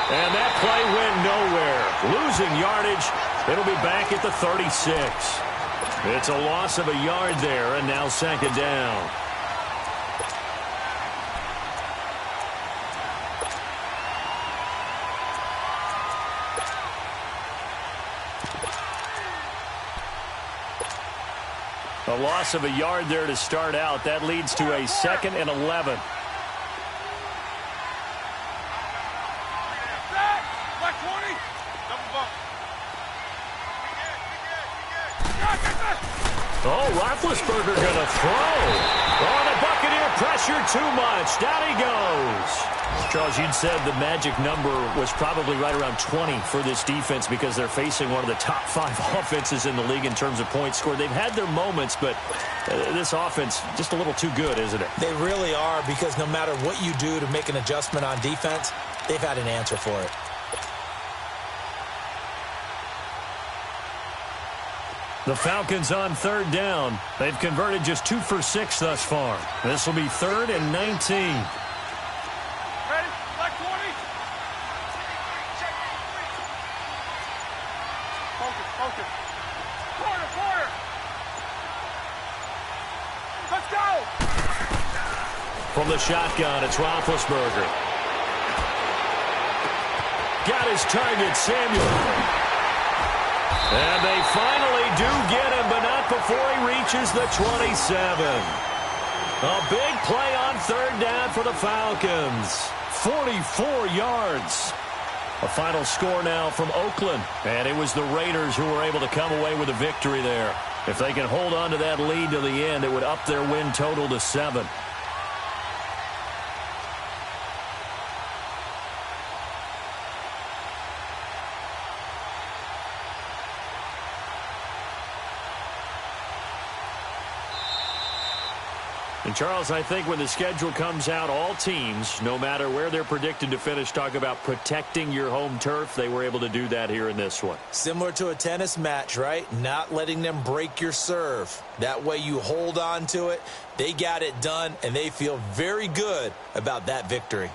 [SPEAKER 1] And that play went nowhere. Losing yardage. It'll be back at the 36. It's a loss of a yard there, and now 2nd down. A loss of a yard there to start out. That leads to a 2nd and 11. Oh, Roethlisberger going to throw. Oh, the Buccaneer pressure too much. Down he goes. Charles, you'd said the magic number was probably right around 20 for this defense because they're facing one of the top 5 offenses in the league in terms of points scored. They've had their moments, but this offense just a little too good, isn't it?
[SPEAKER 2] They really are, because no matter what you do to make an adjustment on defense, they've had an answer for it.
[SPEAKER 1] The Falcons on 3rd down. They've converted just 2 for 6 thus far. This will be 3rd and 19.
[SPEAKER 3] Ready? Black 20. Focus, focus. Corner. Let's go.
[SPEAKER 1] From the shotgun, it's Roethlisberger. Got his target, Samuel. And they finally do get him, but not before he reaches the 27. A big play on 3rd down for the Falcons. 44 yards. A final score now from Oakland. And it was the Raiders who were able to come away with a victory there. If they can hold on to that lead to the end, it would up their win total to 7. And, Charles, I think when the schedule comes out, all teams, no matter where they're predicted to finish, talk about protecting your home turf. They were able to do that here in this one.
[SPEAKER 2] Similar to a tennis match, right? Not letting them break your serve. That way you hold on to it. They got it done, and they feel very good about that victory.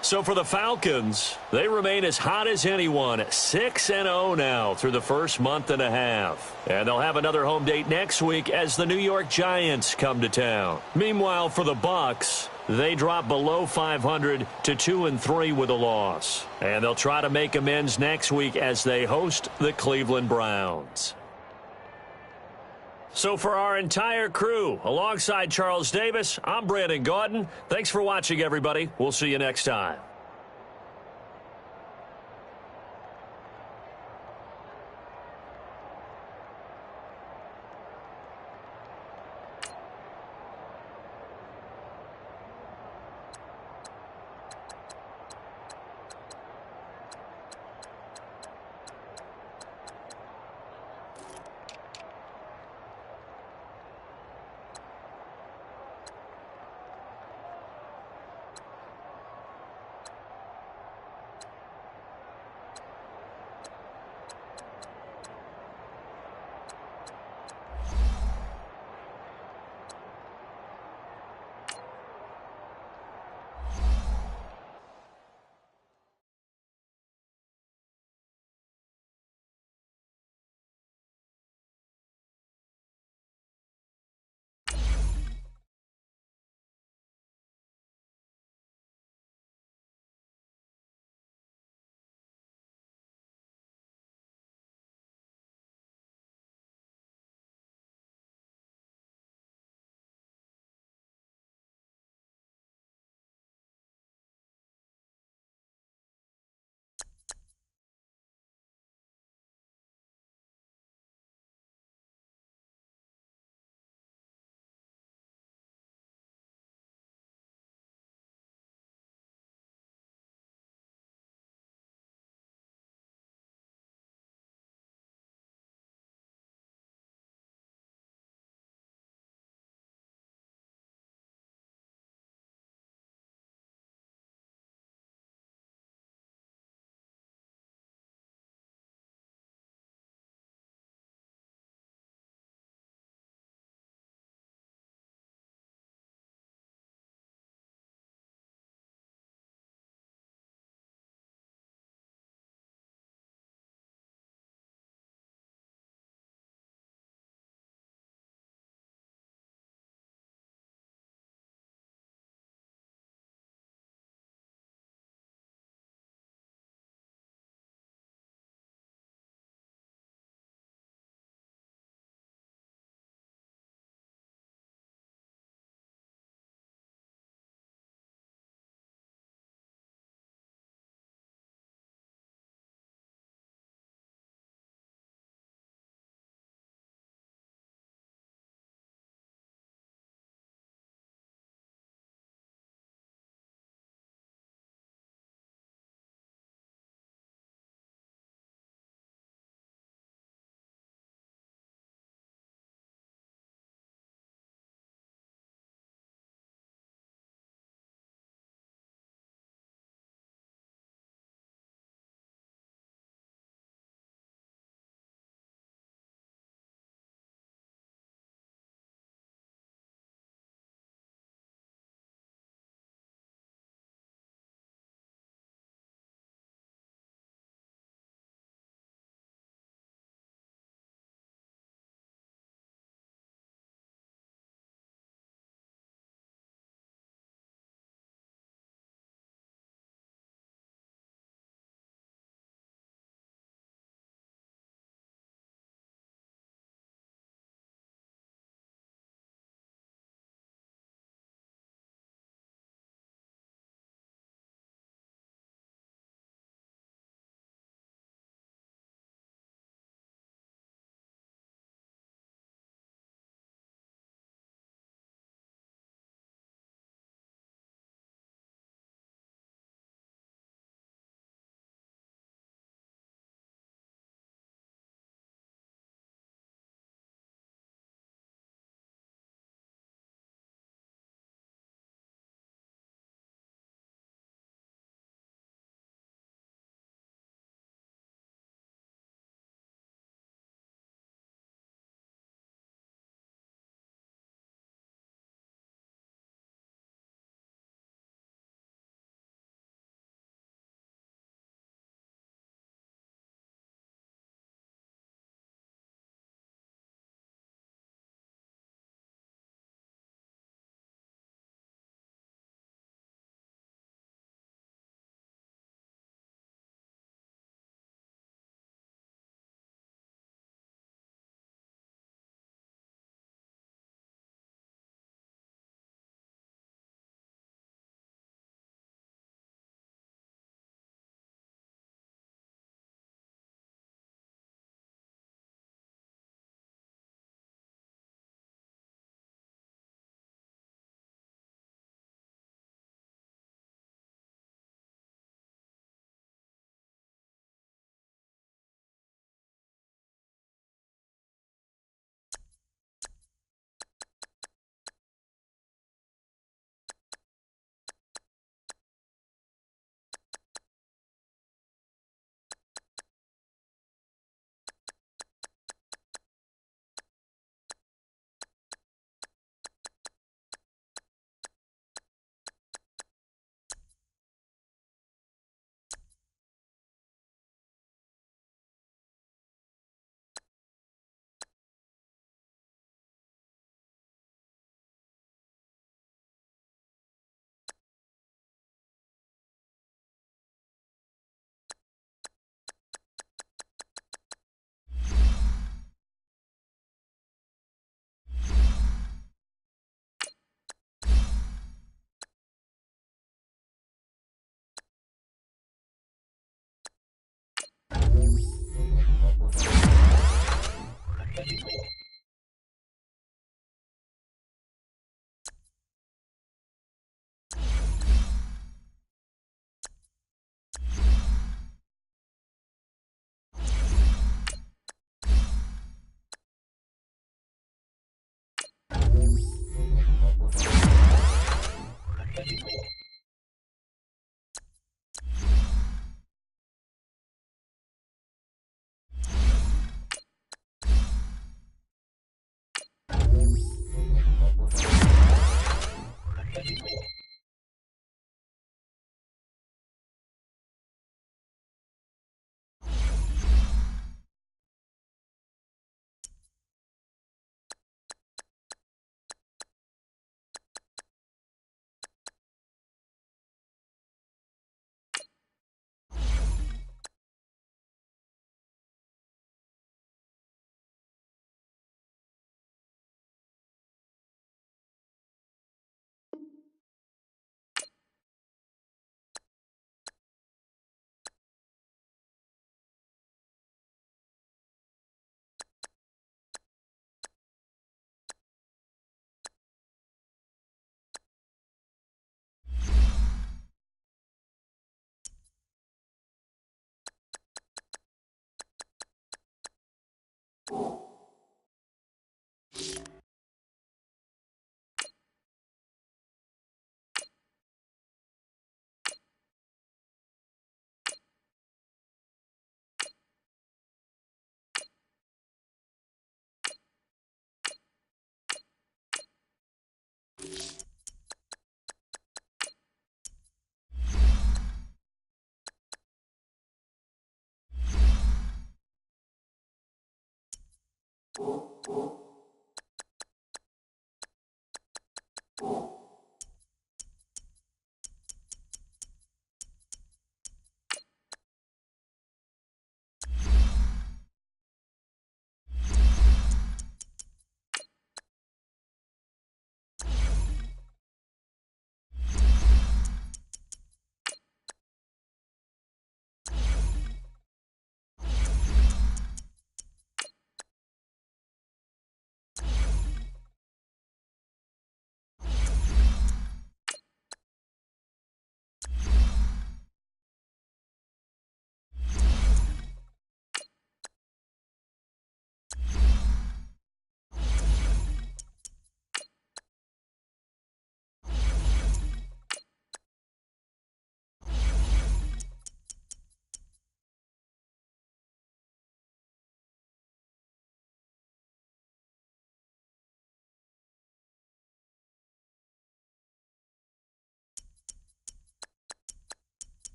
[SPEAKER 1] So for the Falcons, they remain as hot as anyone, 6-0 now through the first month and a half. And they'll have another home date next week as the New York Giants come to town. Meanwhile, for the Bucs, they drop below 500 to 2-3 with a loss. And they'll try to make amends next week as they host the Cleveland Browns. So for our entire crew, alongside Charles Davis, I'm Brandon Gaudin. Thanks for watching, everybody. We'll see you next time.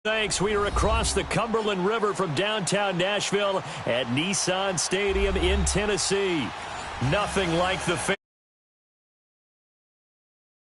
[SPEAKER 1] Thanks. We are across the Cumberland River from downtown Nashville at Nissan Stadium in Tennessee. Nothing like the